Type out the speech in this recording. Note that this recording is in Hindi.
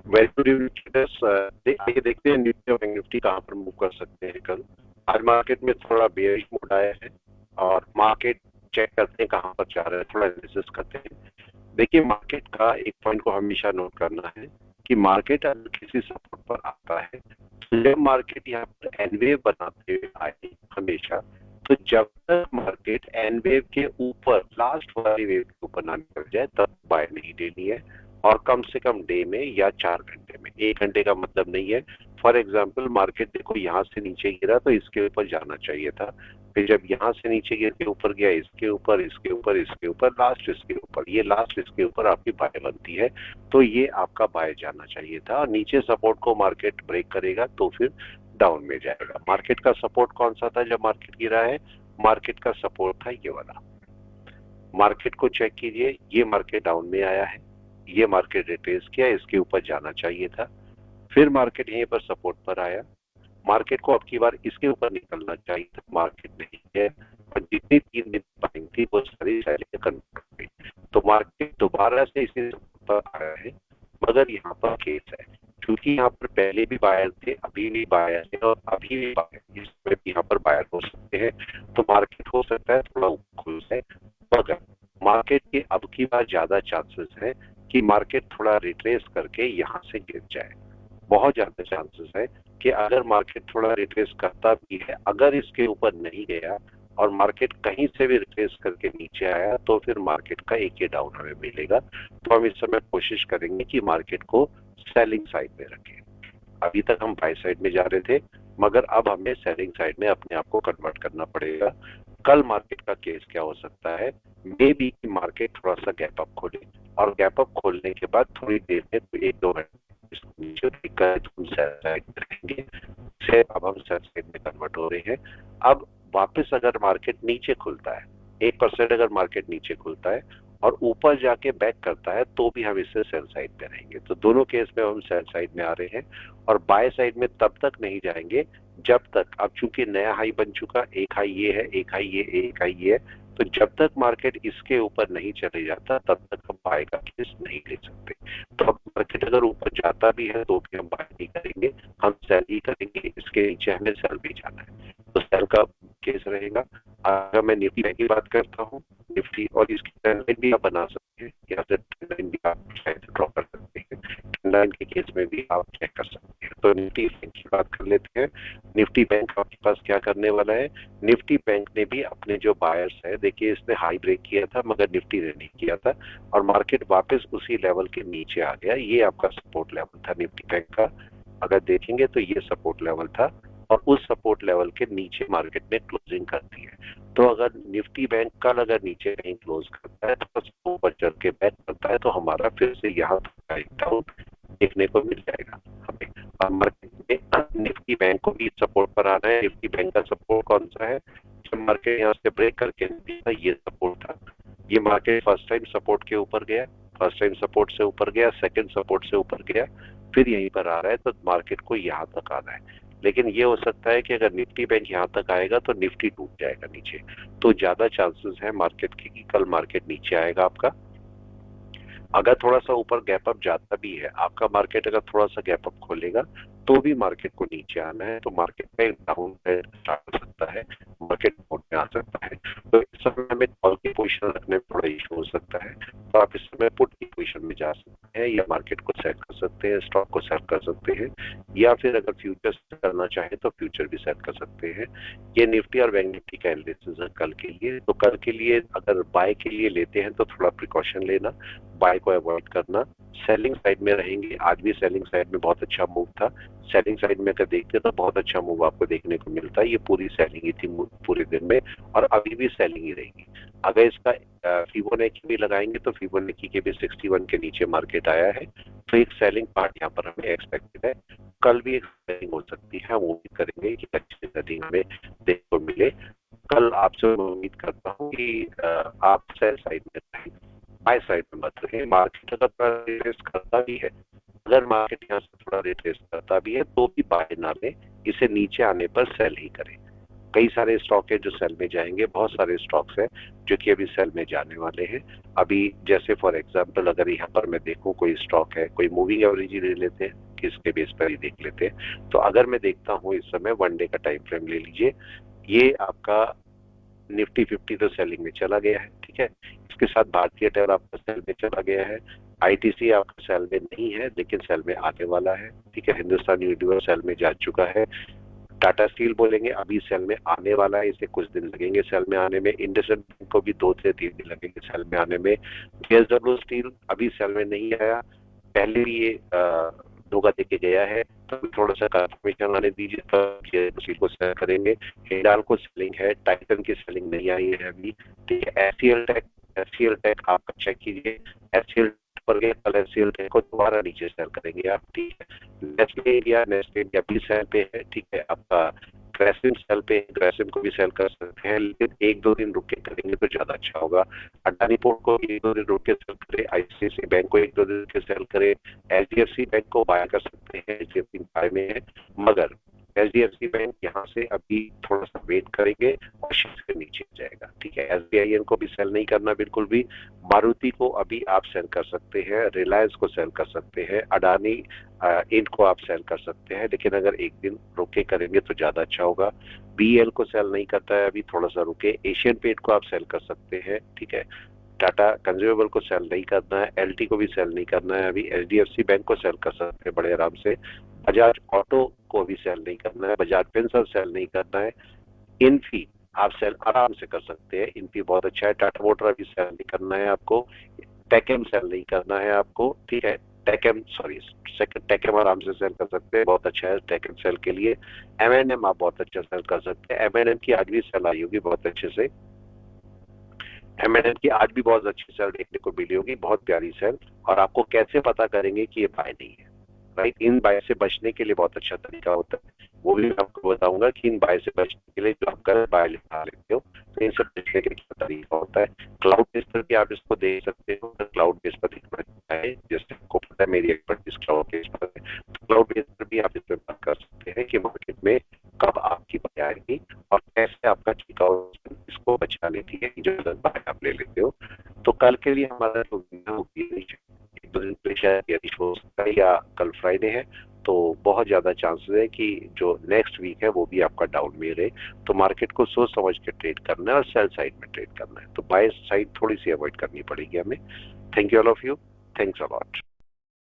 Very good evening. आइए देखते हैं निफ्टी और बैंक निफ्टी कहाँ पर मूव कर सकते हैं कल। आज मार्केट में थोड़ा बेयरिश मोड आया है और मार्केट चेक करते हैं कहाँ पर जा रहा है, थोड़ा एनालिसिस करते हैं। देखिए, मार्केट का एक पॉइंट को हमेशा नोट करना है कि मार्केट अगर किसी सपोर्ट पर आता है तो जब मार्केट यहाँ पर एन वेव बनाते हुए आए हमेशा, तो जब तक मार्केट एन वेव के ऊपर लास्ट वाली वेव के ऊपर ना निकल जाए तब बाय नहीं लेनी है। और कम से कम डे में या 4 घंटे में, 1 घंटे का मतलब नहीं है। फॉर एग्जाम्पल मार्केट देखो यहाँ से नीचे गिरा तो इसके ऊपर जाना चाहिए था, फिर जब यहाँ से नीचे गिर के ऊपर गया इसके ऊपर इसके ऊपर इसके ऊपर लास्ट इसके ऊपर, ये लास्ट इसके ऊपर आपकी बाय बनती है, तो ये आपका बाय जाना चाहिए था। और नीचे सपोर्ट को मार्केट ब्रेक करेगा तो फिर डाउन में जाएगा। मार्केट का सपोर्ट कौन सा था जब मार्केट गिरा है? मार्केट का सपोर्ट था ये वाला। मार्केट को चेक कीजिए, ये मार्केट डाउन में आया है, ये मार्केट रिट्रेस किया, इसके ऊपर जाना चाहिए था, फिर मार्केट यहीं पर सपोर्ट पर आया। मार्केट को अब की बार इसके ऊपर निकलना चाहिए था, मार्केट नहीं है, और जितनी 3 दिन बाइंग थी वो सारी सैलरी कन्वर्ट हो गई, तो मार्केट दोबारा से इसी पर आया है। मगर यहाँ पर केस है, क्योंकि यहाँ पर पहले भी बायर थे, अभी भी बायर है और अभी भी बायर, इस समय भी यहाँ पर बायर हो सकते हैं, तो मार्केट हो सकता है थोड़ा ऊपर खुल जाए। मगर मार्केट के अब की बार ज्यादा चांसेस है कि मार्केट थोड़ा रिट्रेस करके यहाँ से गिर जाए। बहुत ज्यादा चांसेस है कि अगर मार्केट थोड़ा रिट्रेस करता भी है, अगर इसके ऊपर नहीं गया और मार्केट कहीं से भी रिट्रेस करके नीचे आया तो फिर मार्केट का एक ही डाउन हमें मिलेगा। तो हम इस समय कोशिश करेंगे कि मार्केट को सेलिंग साइड में रखें। अभी तक हम बाय साइड में जा रहे थे, मगर अब हमें सेलिंग साइड में अपने आप को कन्वर्ट करना पड़ेगा। कल मार्केट का केस क्या हो सकता है? मे बी कि मार्केट थोड़ा सा गैप अप खोले और गैप अप खोलने के बाद थोड़ी देर में 1-2 घंटे नीचे सेल साइड में रहेंगे। से अब हम सेल साइड में कन्वर्ट हो रहे हैं। अब वापस अगर मार्केट नीचे खुलता है, 1% अगर मार्केट नीचे खुलता है और ऊपर जाके बैक करता है तो भी हम इससे सेल साइड में रहेंगे। तो दोनों केस में हम सेल साइड में आ रहे हैं और बाय साइड में तब तक नहीं जाएंगे जब तक, अब चूंकि नया हाई बन चुका, एक हाई ये है, एक हाई ये, एक हाई ये है, तो जब तक मार्केट इसके ऊपर नहीं चले जाता तब तक हम बाय का केस नहीं ले सकते। तो अब मार्केट अगर ऊपर जाता भी है तो भी हम बाय नहीं करेंगे, हम सेल ही करेंगे। इसके नीचे हमें सेल भी जाना है, तो सेल का केस रहेगा। अगर मैं निफ्टी बैंक की बात करता हूँ, निफ्टी और इसकी ट्रेंड लाइन भी आप बना सकते हैं या फिर ट्रेंड लाइन भी आप शायद ड्रॉ कर सकते हैं। ट्रेंड लाइन के केस में भी आप चेक कर सकते हैं। तो निफ्टी बैंक की बात कर लेते हैं। निफ्टी बैंक आपके पास क्या करने वाला है? निफ्टी बैंक ने भी अपने जो बायर्स है, देखिए इसने हाई ब्रेक किया था मगर निफ्टी ने नहीं किया था और मार्केट वापस उसी लेवल के नीचे आ गया। ये आपका सपोर्ट लेवल था निफ्टी बैंक का, अगर देखेंगे तो ये सपोर्ट लेवल था और उस सपोर्ट लेवल के नीचे मार्केट ने क्लोजिंग कर दी है। तो अगर निफ्टी बैंक कल अगर नीचे कहीं क्लोज करता है तो ऊपर चल के बैक करता है तो हमारा फिर से यहाँ डाउन देखने को मिल जाएगा हमें। और मार्केट में निफ्टी बैंक को भी सपोर्ट पर आना है। निफ्टी बैंक का सपोर्ट कौन सा है? जब मार्केट यहाँ से ब्रेक करके ये सपोर्ट था, ये मार्केट फर्स्ट टाइम सपोर्ट के ऊपर गया, फर्स्ट टाइम सपोर्ट से ऊपर गया, सेकंड सपोर्ट से ऊपर गया, फिर यहीं पर आ रहा है, तो मार्केट को यहाँ तक आना है। लेकिन ये हो सकता है कि अगर निफ्टी बैंक यहाँ तक आएगा तो निफ्टी टूट जाएगा नीचे, तो ज्यादा चांसेस है मार्केट के कि कल मार्केट नीचे आएगा आपका। अगर थोड़ा सा ऊपर गैप अप जाता भी है आपका, मार्केट अगर थोड़ा सा गैप अप खोलेगा तो भी मार्केट को नीचे आना है, तो मार्केट में डाउन स्टार्ट हो सकता है, मार्केट मोड में आ सकता है। तो इस समय हमें कॉल की पोजीशन रखने में थोड़ा इशू हो सकता है, तो आप इस समय पुट की पोजीशन में जा सकते हैं या मार्केट को सेट कर सकते हैं, स्टॉक को सेट कर सकते हैं, या फिर अगर फ्यूचर करना चाहे तो फ्यूचर भी सेट कर सकते हैं। ये निफ्टी और बैंक निफ्टी का एनालिसिस है कल के लिए। तो कल के लिए अगर बाय के लिए लेते हैं तो थोड़ा प्रिकॉशन लेना, बाय को अवॉइड करना। सेलिंग साइड में रहेंगे, आज भी सेलिंग साइड में बहुत अच्छा मूव था। सेलिंग साइड में अगर देखते तो बहुत अच्छा मूव आपको देखने को मिलता है। ये पूरी सेलिंग ही थी पूरे दिन में और अभी भी सेलिंग ही रहेगी। अगर इसका फिबोनाची भी लगाएंगे तो फिबोनाची के भी 61 के नीचे मार्केट आया है, तो एक सेलिंग पार्ट यहाँ पर हमें एक्सपेक्टेड है। कल भी एक सेलिंग हो सकती है, वो भी करेंगे कि अच्छी सेलिंग हमें देखने को मिले। कल आपसे उम्मीद करता हूँ कि आप सेल साइड में रहें, बाय साइड में मत रहे। मार्केट अगर थोड़ा रिट्रेस करता भी है, अगर मार्केट यहाँ से थोड़ा रिट्रेस करता भी है तो भी बाय ना लें, इसे नीचे आने पर सेल ही करें। कई सारे स्टॉक है जो सेल में जाएंगे, बहुत सारे स्टॉक्स है जो कि अभी सेल में जाने वाले हैं। अभी जैसे फॉर एग्जांपल अगर यहाँ पर मैं देखूं कोई स्टॉक है, कोई मूविंग एवरेज ही ले लेते हैं, किसके बेस पर ही देख लेते हैं। तो अगर मैं देखता हूँ इस समय 1 डे का टाइम फ्रेम ले लीजिए, ये आपका निफ्टी 50 तो सेलिंग में चला गया है, ठीक है। इसके साथ भारतीय एयरटेल आपका सेल में चला गया है, आईटीसी आपका सेल में नहीं है लेकिन सेल में आने वाला है, ठीक है। हिंदुस्तान यूनिलीवर सेल में जा चुका है, टाटा स्टील बोलेंगे अभी सेल में आने वाला है, इसे कुछ दिन लगेंगे सेल में आने में, इंडसइंड बैंक को भी 2 से 3 दिन लगेंगे सेल में आने में, जेएसडब्ल्यू स्टील अभी सेल में नहीं आया, पहले भी ये धोखा देके गया है, तो थोड़ा सा कंफर्मेशन आने दीजिए तब स्टील को सेल करेंगे। हिंडाल्को सेलिंग है, टाइटन की सेलिंग नहीं आई है अभी, ठीक है। एचसीएल टेक आपका चेक कीजिए, एचसीएल पर गए, कल एचसीएल टेक को दोबारा नीचे सेल करेंगे आप, ठीक है। नेस्ले इंडिया भी सेल पे है, ठीक है। आपका ग्रेसिम सेल पे, ग्रेसिम को भी सेल कर सकते हैं लेकिन 1-2 दिन रुक के करेंगे तो ज्यादा अच्छा होगा। अडानी पोर्ट को 1-2 दिन रुक के सेल करें, आईसीआईसी बैंक को 1-2 दिन रुक के सेल करें, एचडीएफसी बैंक को बाय कर सकते हैं, एचडीएफसी बाय में है, मगर एचडीएफसी बैंक यहाँ से अभी थोड़ा सा वेट करेंगे और शीर्ष के नीचे जाएगा, ठीक है। एसबीआईएन को भी सेल नहीं करना बिल्कुल भी, मारुति को अभी आप सेल कर सकते हैं, रिलायंस को सेल कर सकते हैं, अडानी इनको आप सेल कर सकते हैं, लेकिन अगर एक दिन रुके करेंगे तो ज्यादा अच्छा होगा। बीएल को सेल नहीं करता है अभी, थोड़ा सा रुके, एशियन पेंट को आप सेल कर सकते हैं, ठीक है। टाटा कंज्यूमेबल को सेल नहीं करना है, एलटी को भी सेल नहीं करना है अभी, एचडीएफसी बैंक को सेल कर सकते हैं बड़े आराम से, बजाज ऑटो को भी सेल नहीं करना है, बजाज फिनसर्व सेल नहीं करना है, इनफी आप सेल आराम से कर सकते हैं, इनफी बहुत अच्छा है, टाटा मोटर अभी सेल नहीं करना है आपको, टेकम सेल नहीं करना है आपको, ठीक है। टेकम सॉरी टेकम आराम से सेल कर सकते हैं, बहुत अच्छा है टेकम सेल के लिए। एमएनएम आप बहुत अच्छा सेल कर सकते हैं, एमएनएम की आज भी सेल आई होगी बहुत अच्छे से, एमएनएम की आज भी बहुत अच्छी सेल देखने को मिली होगी, बहुत प्यारी सेल। और आपको कैसे पता करेंगे कि ये बाय नहीं है, राइट। इन बाय से बचने के लिए बहुत अच्छा तरीका होता है, वो भी मैं आपको बताऊंगा कि इन बाय से बचने के लिए जो आप कर बाय लिखा लेते हो तो इन सब बचने के लिए क्या तरीका होता है। क्लाउड बेस पर भी आप इसको देख सकते हो, क्लाउड बेस पर देखना है, जैसे आपको पता है मेरी एक्सपर्टीज क्लाउड बेस पर है, तो क्लाउड बेस पर भी आप इस पर बात कर सकते हैं कि मार्केट में कब आपकी बाय आएगी और कैसे आपका टेकआउट इसको बचा लेती है, जो बाय आप ले लेते हो। तो कल के लिए हमारा जो एक दो दिन पहले शायद यदि हो सकता है या कल फ्राइडे है, तो बहुत ज्यादा चांसेस है कि जो नेक्स्ट वीक है वो भी आपका डाउन में रहे। तो मार्केट को सोच समझ के ट्रेड करना है और सेल साइड में ट्रेड करना है, तो बाय साइड थोड़ी सी अवॉइड करनी पड़ेगी हमें। Thank you all of you, thanks a lot.